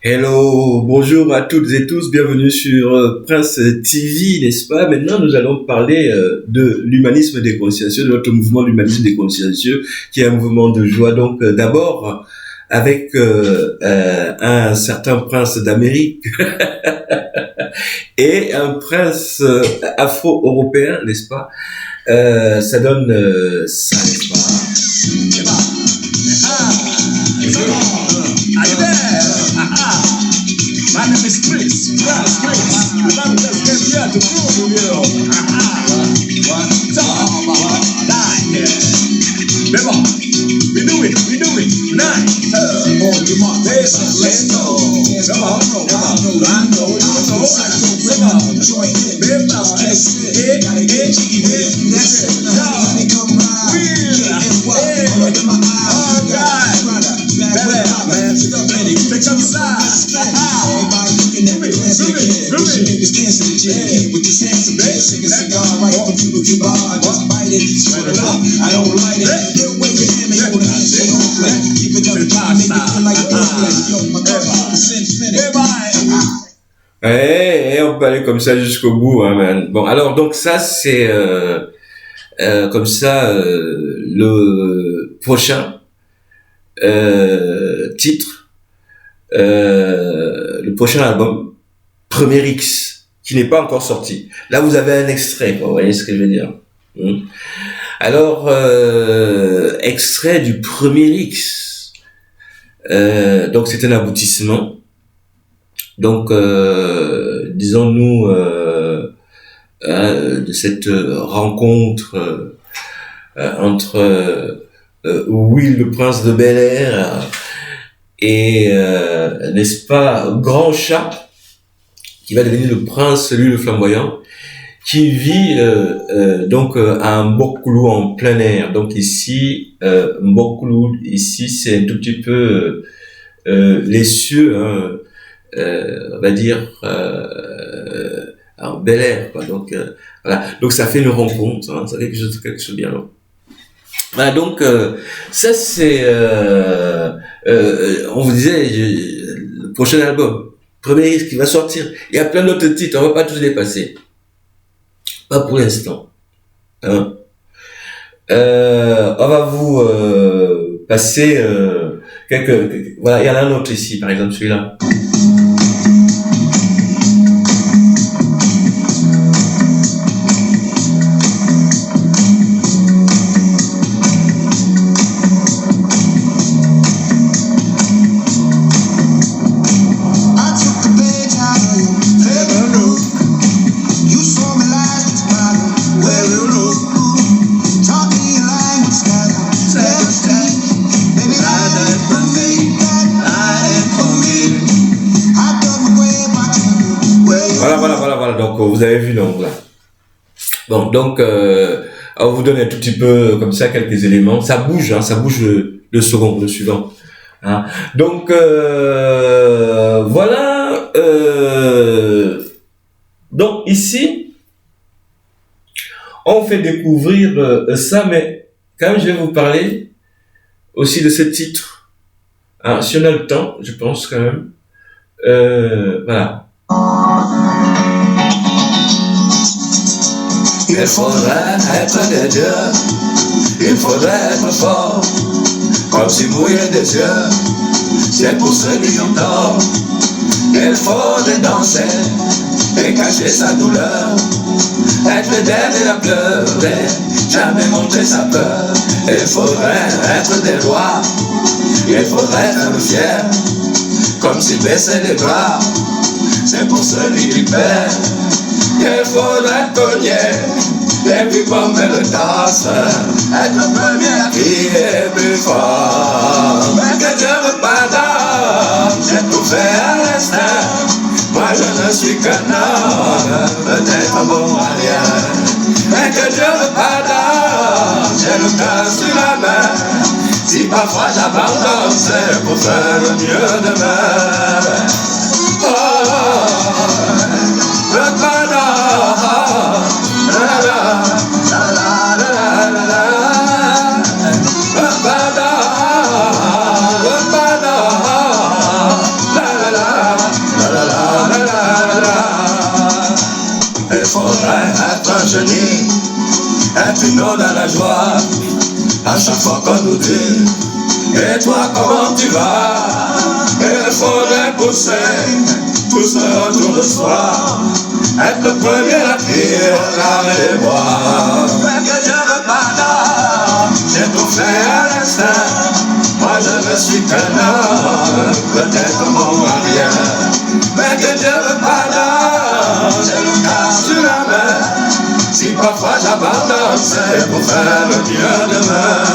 Hello, bonjour à toutes et tous, bienvenue sur Prince TV, n'est-ce pas? Maintenant, nous allons parler de l'humanisme déconsciencieux, de notre mouvement l'humanisme déconsciencieux, qui est un mouvement de joie. Donc, d'abord, avec un certain prince d'Amérique et un prince afro-européen, n'est-ce pas? Ça donne ça, n'est-ce pas? My name is Chris. Chris. The man just came here to prove you. Remember, we do it tonight. On your mark, let's go. Come on, On peut aller comme ça jusqu'au bout, hein, man. Bon, alors donc ça c'est comme ça le prochain titre, le prochain album, Premier X, qui n'est pas encore sorti. Là, vous avez un extrait, quoi, vous voyez ce que je veux dire. Alors, extrait du Premier X. Donc, c'est un aboutissement. Donc, disons-nous, de cette rencontre entre Will, le prince de Bel-Air, et, n'est-ce pas, Grand Chat, qui va devenir le prince, lui le flamboyant, qui vit donc à Mbokulu en plein air. Donc ici, Mbokulu, ici c'est un tout petit peu les cieux, hein, on va dire en Bel Air, quoi. Donc voilà, donc ça fait une rencontre, hein, ça fait quelque chose de bien long. Voilà, donc ça c'est on vous disait le prochain album, Premier qui va sortir. Il y a plein d'autres titres, on va pas tous les passer, pas pour l'instant, hein. On va vous passer quelques, voilà, il y en a un autre ici, par exemple celui-là. Voilà, donc vous avez vu donc là. Bon, donc on vous donne un tout petit peu comme ça quelques éléments. Ça bouge, hein, ça bouge le second, le suivant. Hein. Donc voilà. Donc ici, on fait découvrir ça, mais quand même je vais vous parler aussi de ce titre. Alors, si on a le temps, je pense quand même. Voilà. Il faudrait être des dieux, il faudrait être fort, comme si mouiller des yeux, c'est pour ceux qui ont tort. Il faudrait danser et cacher sa douleur, être le dernier à pleurer, jamais montrer sa peur. Il faudrait être des rois, il faudrait être fier, comme si baisser les bras, c'est pour celui qui perd. Il faudrait cogner et puis bomber le tasse, être le premier à crier plus fort. Mais que Dieu me pardonne, j'ai tout fait à l'instinct. Moi je ne suis qu'un homme, peut-être bon à rien. Mais que Dieu me pardonne, j'ai le cœur sur la main. Si parfois j'abandonne, c'est pour faire le mieux demain. Le pardon. sinon dans la joie. À chaque fois qu'on nous dit, et toi comment tu vas? Il faudrait pousser tout ce autour de soi, être le premier à crier, regardez-moi. Mais que Dieu me pardonne, j'ai tout fait à l'instinct. Moi je ne suis qu'un homme, peut-être mon rien. Mais que Dieu me pardonne, j'ai le cœur sur la main. Si parfois j'abandonne, c'est pour faire le mieux demain.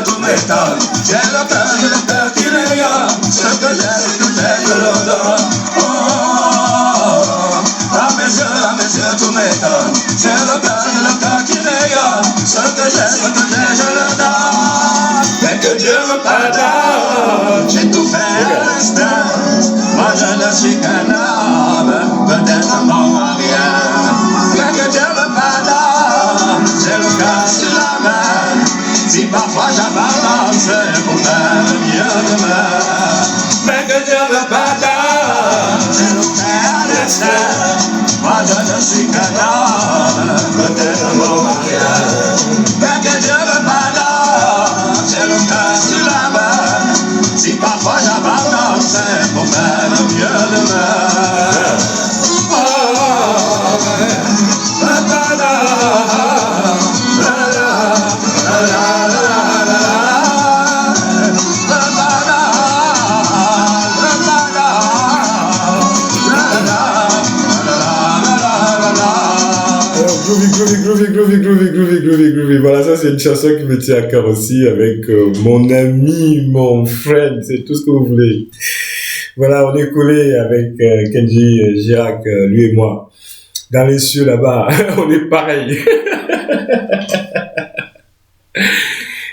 Tout m'étonne, j'ai le cœur qui rayonne, ce que j'ai, je le donne. À mes yeux, tout m'étonne, j'ai le cœur qui rayonne, ce que j'ai, je le donne. Mais que Dieu me pardonne, j'ai tout fait à l'instant. Moi je ne suis qu'un homme, peut-être mon rien. Mais que Dieu me pardonne, j'ai le cœur sur la main. Si parfois j'abandonne, c'est pour faire le mieux demain. Mais que Dieu me pardonne, j'ai le cœur à l'instant. Moi je ne suis qu'un homme, peut-être mon rien. Mais que Dieu me pardonne, j'ai le cœur sur la main. Si parfois j'abandonne, c'est pour faire le mieux demain. Groovy. Voilà, ça c'est une chanson qui me tient à cœur aussi avec mon ami, mon friend, c'est tout ce que vous voulez. Voilà, on est collés avec Kenji Girac, lui et moi. Dans les cieux là-bas, on est pareil.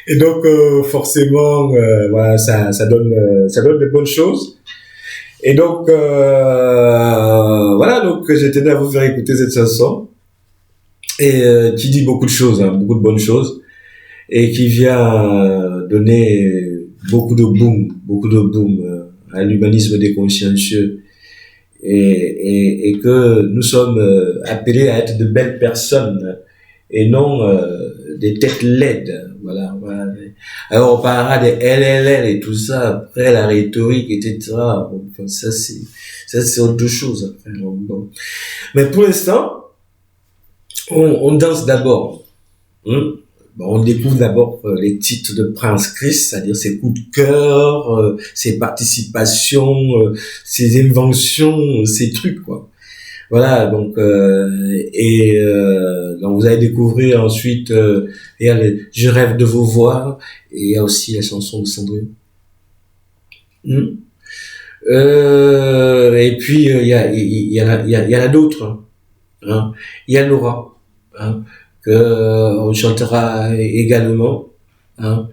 Et donc forcément, voilà, ça donne de bonnes choses. Et donc voilà, donc je tenais à vous faire écouter cette chanson. Et qui dit beaucoup de choses, hein, beaucoup de bonnes choses, et qui vient donner beaucoup de boom à l'humanisme des consciencieux, et que nous sommes appelés à être de belles personnes et non des têtes laides. Voilà. Alors on parlera des LLL et tout ça après, la rhétorique, etc. Enfin, ça c'est autre chose. Après, bon. Mais pour l'instant, on danse d'abord. On découvre d'abord les titres de Prince Chris, c'est-à-dire ses coups de cœur, ses participations, ses inventions, ses trucs, quoi. Voilà, donc donc vous allez découvrir ensuite il y a Je rêve de vous voir, et il y a aussi la chanson de Cendrillon. Et puis il y en a d'autres, hein. Il y a Laura, hein, que on chantera également, hein.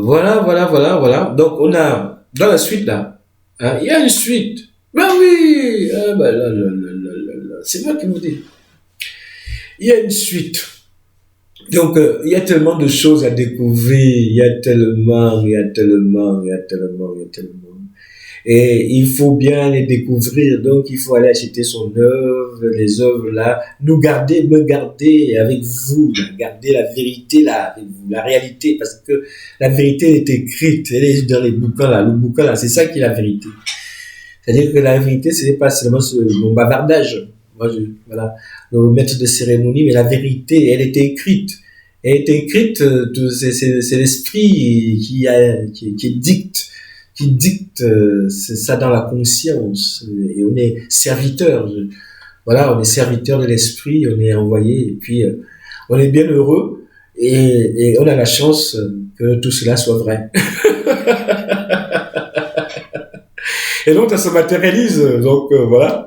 Voilà. Donc on a dans la suite là, hein, il y a une suite. Ben oui, là, c'est moi qui vous dis. Il y a une suite. Donc il y a tellement de choses à découvrir, il y a tellement. Et il faut bien les découvrir, donc il faut aller acheter son œuvre, les œuvres là, me garder avec vous, garder la vérité là, avec vous, la réalité, parce que la vérité est écrite, elle est dans les bouquins là, le bouquin là, c'est ça qui est la vérité. C'est-à-dire que la vérité, ce n'est pas seulement mon bavardage, voilà, le maître de cérémonie, mais la vérité, elle était écrite. Elle était écrite, c'est l'esprit qui dicte c'est ça dans la conscience, et on est serviteur, on est serviteur de l'esprit, on est envoyé, et puis on est bien heureux, et on a la chance que tout cela soit vrai. Et donc ça se matérialise, donc voilà.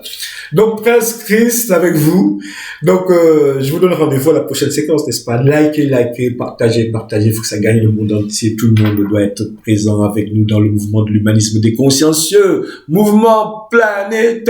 Donc, Prince Chris avec vous. Donc, je vous donne rendez-vous à la prochaine séquence, n'est-ce pas? Likez, partagez. Il faut que ça gagne le monde entier. Tout le monde doit être présent avec nous dans le mouvement de l'humanisme des consciencieux. Mouvement planétaire.